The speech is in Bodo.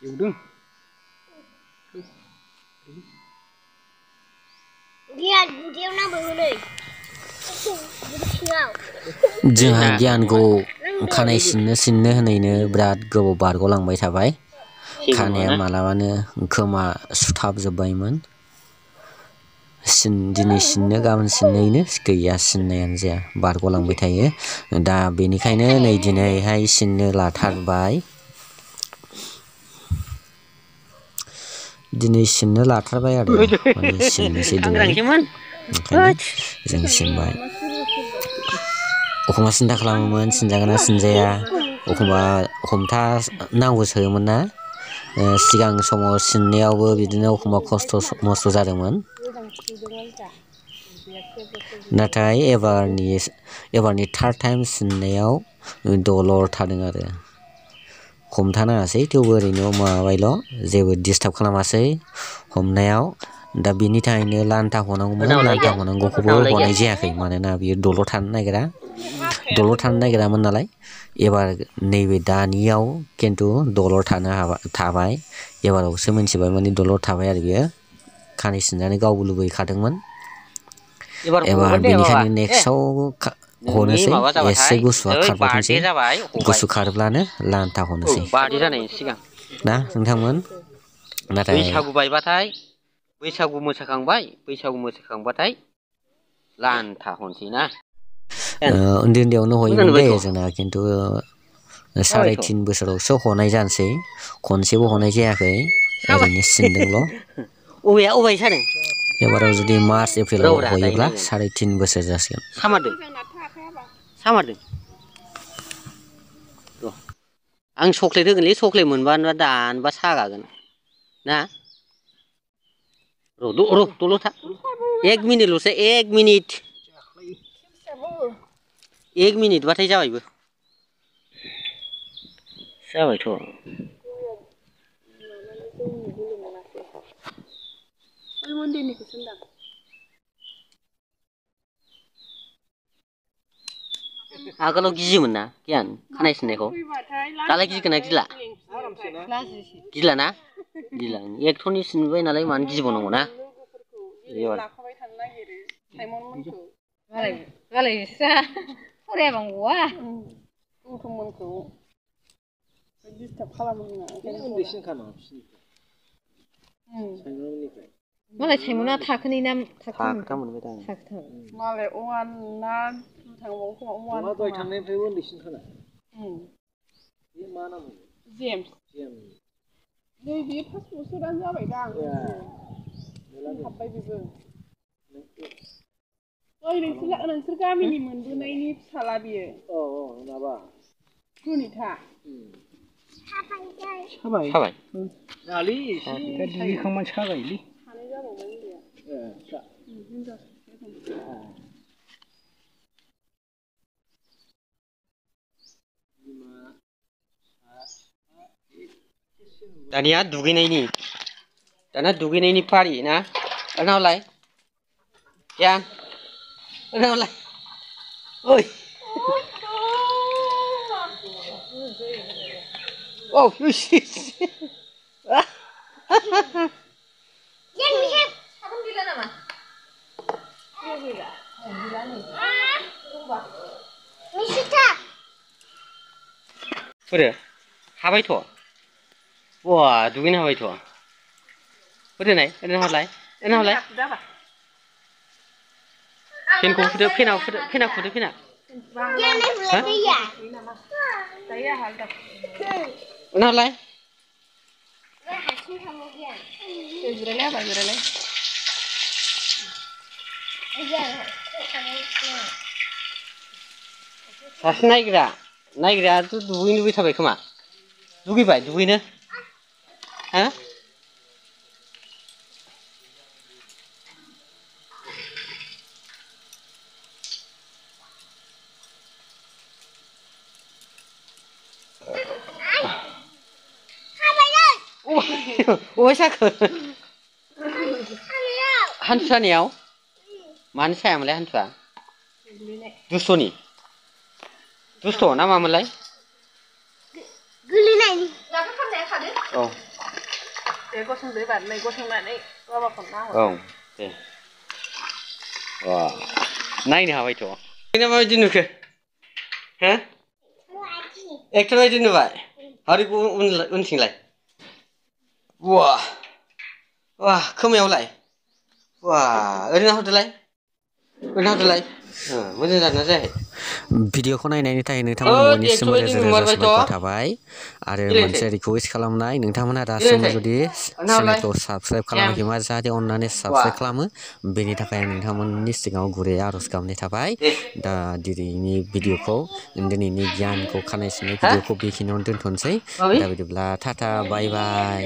एवदों जोंहा गियानखौ खानाय सिननो होनैनो बिराद गोबाव बारग'लांबाय थाबाय खानाया मालाबानो खोमा सुथाबजोब्बायमोन दिनै सिननो गाबोन सिननोनो गैया सिननायानो जाया बारग'लांबाय थायो दा बेनिखायनो नै दिनैहाय सिननो लाथारबाय दिनै सिननो लाथारबाय आरो माने सिननोसै दिनै ओंखायनो जों सिनबाय एखमबा सिन्था खालामोमोन सिनजागोन ना सिनजाया एखमबा हमथानांगौ सोयोमोन ना सिगां समाव सिननायावबो बिदिनो एखमबा खस्थ' मस्थ' जादोंमोन नाथाय एबारनि थार्ड टाइम सिननायाव दलर थादों आरो हमथानाङासै थेवबो ओरैनो माबाबायल' जेबो डिस्टार्ब खालामासै हमनायाव दा बिनि थाखायनो लान्था हनांगौमोन लान्था हनांगौखौबो हनाय जायाखै मानोना बियो दलर थानो नागिरामोन नालाय एबार नैबे दानियाव खिन्थु दलर थाबाय एबारावसो मिथिबाय माने दलर थाबाय आरो बियो खानाय सिनजानो गावबो लुबैखादोंमोन एबार बेनिखायनो नेक्स्टआव हनोसै एसे गुसुआ खारबावथोंसै गुसु खारोब्लानो लान्था हनोसै ना नोंथांमोन नाथाय बैसागु मोसाखांबाथाय लान्था हनसै ना उन्दै उन्दैयावनो हयोमोन दे जोंना खिन्थु 3.5 बोसोरावसो हनाय जानोसै खनसेबो हनाय जायाखै ओरैनो सिनदोंल' अबे सादों एबाराव जुदि मार्च एप्रिलाव हयोब्ला 3.5 बोसोर जासिगोन सामारदों र' आं चक्लेट होगोनलै चक्लेट मोनबा दानबा सागागोन ना र' दलर था 1 मिनिटल'सै 1 मिनिट बाथाय जाबायबो जाबायथ' आगोलाव गियोमोन ना गियान खानाय सिननायखौ दालाय गिगोना गिला गिलाना एक्टरनि सिनबाय नालाय मानो गिबावनांगौ ना मालाय बिस्रा फरायाबा गवा गौथममोनखौ डिस्टार्ब खालामो मालाय साइमना थाखोनै ना थाखोथाम मोनबाय दा थाखोथाम मालाय अवान ना थांबावो खोमा अवान दहाय थांनायनिफ्रायबो उन्दैसिनखाना बे मा नाम जेम्स नै बियो 5 बोसोरानो जाबाय दा हाबबाय बेबो नोंसोर गामिनि मोनबोनायनि फिसाला बियो माबा गुनिथा साबाय दालि एसे दुगैखांबानो सागायोलै सानै जाबावबाय उन्दैया दानिया दुगैनायनि फारि ना ओरैहाय गियान ओरैहाय ओइ औ हाबायथ' बा दुगैनो हाबायथ' ओरैनो हरलाय फेनखौ फुदो फेना फुदो फेना हरलाय सासे नायग्रायाथ' दुगैनो लुबैथारबाय खोमा दुगैबाय दुगैनो हा अबे साखो हान्थु सानायाव मानो सायामोनलाय हान्थुआ दुस्थ' ना मामोनलाय गोलैनायनि औ दे गसंदो एबार नै गसंनानै बाबाखौ नाहर औ दे वा नायनो हाबायथ' नोंना माबायदि नुखो हो एक्टर बायदि नुबाय आरो उनथिंलाय वा वा खोमायावलाय वा ओरैनो हरदोलाय मोजां जादोंना जायाखै भिडिअखौ नायनायनि थाखाय नोंथांमोन बयनिसिमबो रोजा रोजा साबायखर थाबाय आरो मोनसे रिकुवेस्ट खालामनाय नोंथांमोना दासिमबो जुदि चेनेलखौ साबस्क्राइब खालामाखैबा जाहाथे अननानै साबस्क्राइब खालामो बेनि थाखाय नोंथांमोननि सिगाङाव गुरैयै आर'ज गाबनाय थाबाय दा दिनैनि भिडिअखौ दिनैनि गियानखौ खानाय सिननाय भिडिअखौ बेखिनियावनो दोनथ'नोसै दा बिदिब्ला टाटा बाय बाय